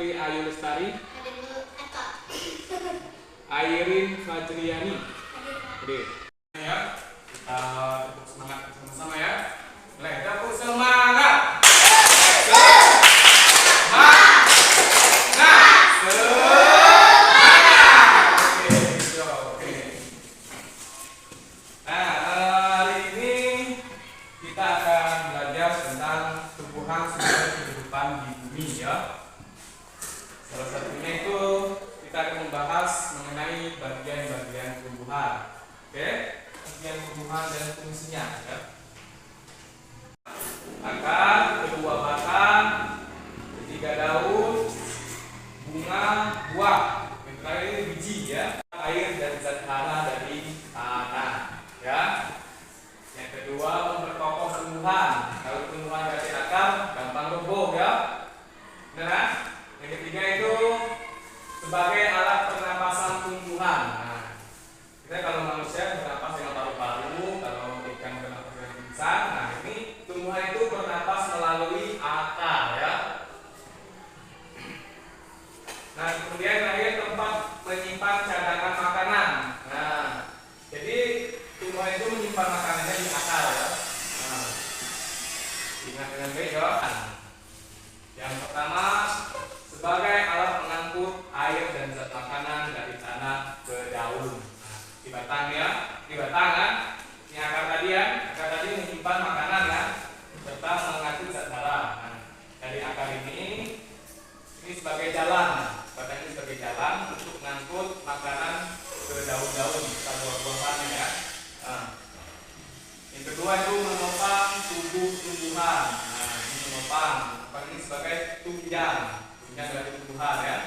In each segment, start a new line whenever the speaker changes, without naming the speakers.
Putri Ayu Lestari, Airin Fajriani. Oke. Ya, kita tepuk semangat sama-sama ya. Mulai, tepuk semangat. Salah satunya itu kita akan membahas mengenai bagian-bagian tumbuhan. Oke, bagian tumbuhan dan fungsinya ya. Akar, kedua batang, ketiga daun, bunga, buah. Yang terakhir biji ya. Air dan zat hara dari tanah ya. Yang kedua memperkokoh tumbuhan. Kalau tumbuhan dari akar gampang roboh ya. Benar? Yang ketiga itu sebagai alat pernapasan tumbuhan. Nah, kita kalau manusia bernapas dengan paru-paru, kalau ikan bernapas dengan insang. Nah, ini tumbuhan itu bernapas melalui akar ya. Nah, kemudian terakhir tempat menyimpan cadangan makanan. Nah, jadi tumbuhan itu menyimpan makanannya di akar ya. Nah, ingat dengan baik ya. Yang pertama, sebagai alat mengangkut air dan zat makanan dari tanah ke daun. Nah, di batang ya, di batang kan, ini akar tadi ya, akar tadi menyimpan makanan ya, serta mengangkut zat hara. Nah, dari akar ini sebagai jalan, batang ini sebagai jalan untuk mengangkut makanan ke daun-daun serta buah-buahan ya. Nah, yang kedua itu menopang tubuh tumbuhan. Nah, ini menopang ini sebagai tunjang dari tumbuhan ya.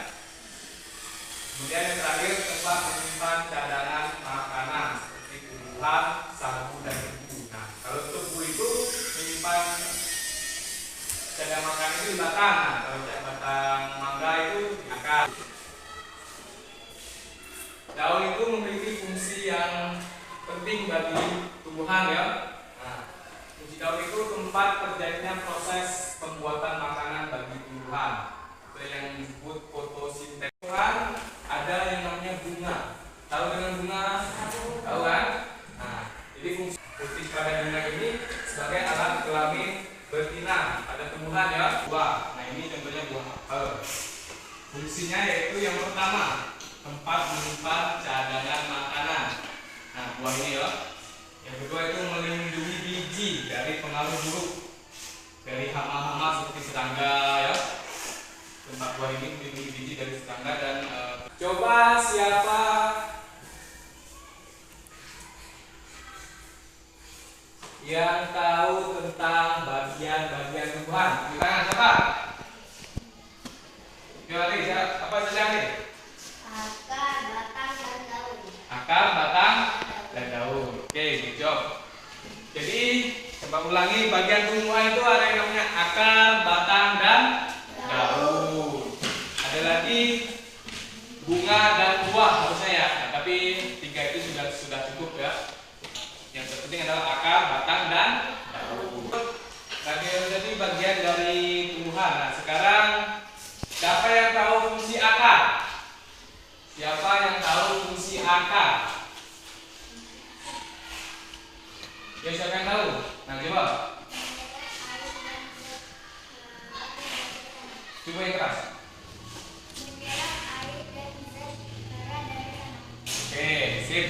Kemudian yang terakhir tempat menyimpan cadangan makanan seperti tumbuhan, sagu dan tebu. Nah, kalau tebu itu menyimpan cadangan makanan itu di batang. Nah, kalau batang mangga itu di akar. Daun itu memiliki fungsi yang penting bagi tumbuhan ya. Nah, fungsi daun itu tempat terjadinya proses pembuatan makanan bagi tumbuhan. Yang disebut fotosintesis. Ada yang namanya bunga. Tahu dengan bunga? Tahu kan? Nah, jadi fungsi putih pada bunga ini sebagai alat kelamin betina pada tumbuhan ya. Buah. Nah, ini contohnya buah apel. Fungsinya yaitu yang pertama, tempat menyimpan cadangan makanan. Nah, buah ini ya. Yang kedua itu melindungi biji dari pengaruh buruk dari hama-hama seperti serangga ya. Tempat buah ini melindungi biji dari serangga dan coba siapa yang tahu tentang bagian-bagian tumbuhan? Tangan siapa? Coba nih, apa saja nih?
Akar, batang, dan daun.
Akar, batang, dan daun. Oke, good job. Jadi coba ulangi, bagian tumbuhan itu ada yang namanya akar, batang, dan daun. Ada lagi bunga dan buah harusnya ya. Nah, tapi tiga itu sudah cukup ya. Yang terpenting adalah akar, batang, dan daun. Jadi bagian dari tumbuhan. Nah, sekarang siapa yang tahu fungsi akar? Siapa yang tahu fungsi akar? Ya, siapa yang tahu? Nah, coba. Coba yang keras. Oke, sip.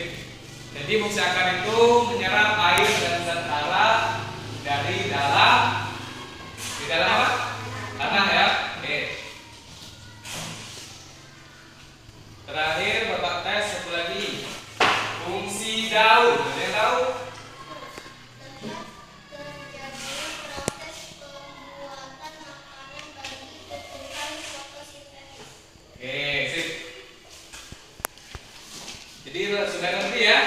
Jadi fungsi akar itu menyerap air dan zat hara dari dalam apa? Tanah ya. Oke. Terakhir Bapak tes satu lagi. Fungsi daun. Ada yang tahu? Oke, sip. Jadi sudah ngerti ya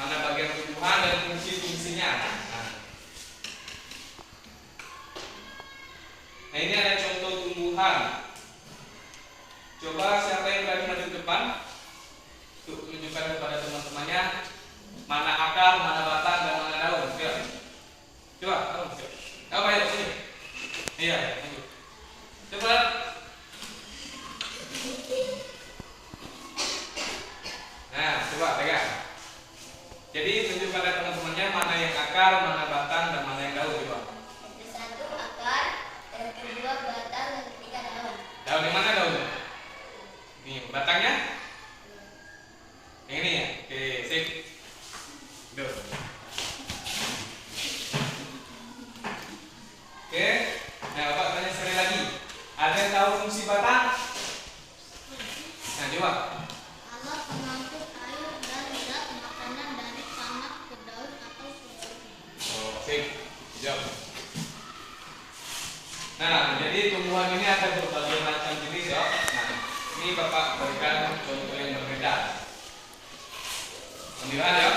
mana bagian tumbuhan dan fungsi-fungsinya. Nah, ini ada contoh tumbuhan. Coba siapa yang berani maju ke depan untuk menunjukkan kepada teman-temannya mana akar, mana batang, dan mana daun. Coba, apa ya sini? Iya, coba Nah, jadi tumbuhan ini ada berbagai macam jenis ya. Nah, ini Bapak berikan contoh yang berbeda. Lihat ya.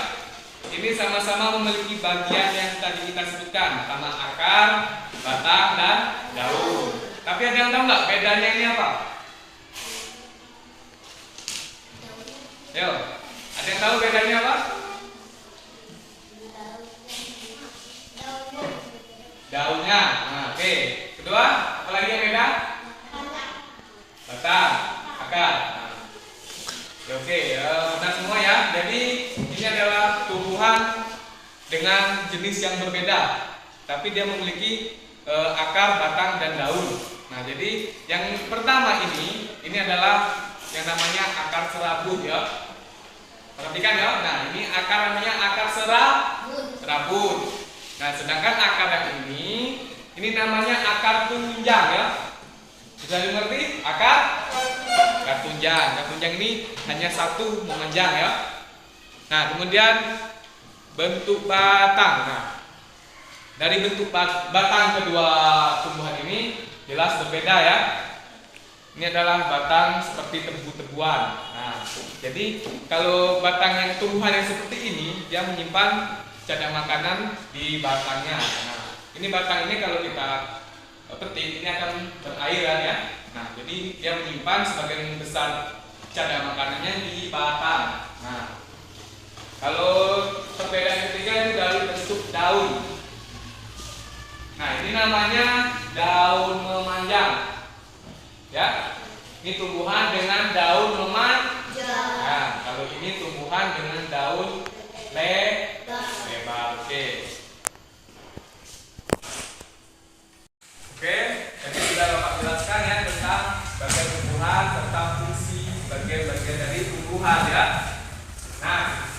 Ini sama-sama memiliki bagian yang tadi kita sebutkan, sama akar, batang, dan daun. Tapi ada yang tahu nggak bedanya ini apa? Yo, ada yang tahu bedanya apa? Daunnya. Nah, oke. Kedua, apa lagi yang beda? Batang, akar. Nah, oke, benar semua ya. Jadi ini adalah tumbuhan dengan jenis yang berbeda, tapi dia memiliki akar, batang, dan daun. Nah, jadi yang pertama ini adalah yang namanya akar serabut ya. Perhatikan ya. Nah, ini akar namanya akar serabut. Nah, sedangkan akar yang ini namanya akar tunjang ya. Bisa dimengerti? Akar tunjang. Akar tunjang ini hanya satu memanjang ya. Nah, kemudian bentuk batang. Nah, dari bentuk batang kedua tumbuhan ini jelas berbeda ya. Ini adalah batang seperti tebu-tebuan. Nah, jadi kalau batang yang tumbuhan yang seperti ini, dia menyimpan cadangan makanan di batangnya. Nah, ini batang ini kalau kita petik ini akan berairan ya. Nah, jadi dia menyimpan sebagian besar cadangan makanannya di batang. Nah, kalau perbedaan ketiga itu dari bentuk daun. Nah, ini namanya daun memanjang. Ya, ini tumbuhan dengan daun memanjang. Nah, kalau ini tumbuhan dengan daun lebar. Oke. Oke, jadi sudah Bapak jelaskan ya tentang bagian tumbuhan serta fungsi bagian-bagian dari tumbuhan ya. Nah,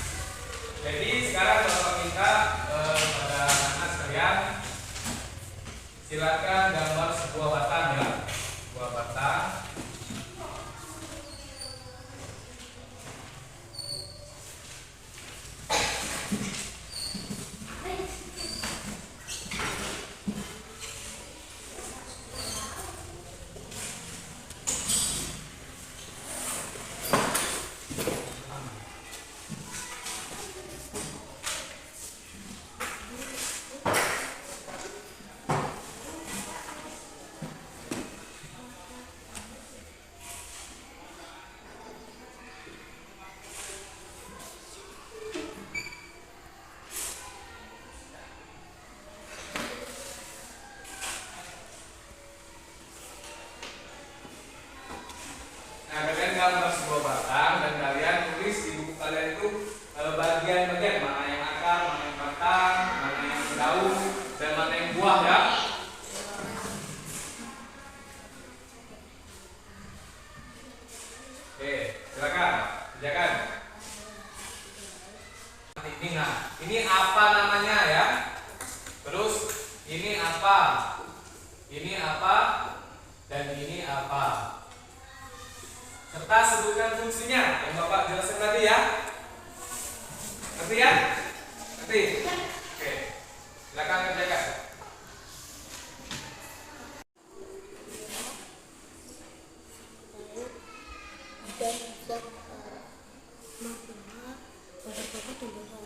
jadi sekarang Bapak minta pada anak sekalian silakan gambar sebuah batang ya. Sebuah batang. Nah, kalian gambar sebuah batang dan kalian tulis di buku kalian itu bagian-bagian mana yang akar, mana yang batang, mana yang daun, dan mana yang buah ya. Oke, silakan kerjakan. Ini apa namanya ya? Terus ini apa? Ini apa? Dan ini apa? Serta sebutkan fungsinya yang Bapak jelaskan tadi ya. Ngerti ya? Ngerti? Oke. Silakan kerjakan.
Dan pada pokok tumbuhan.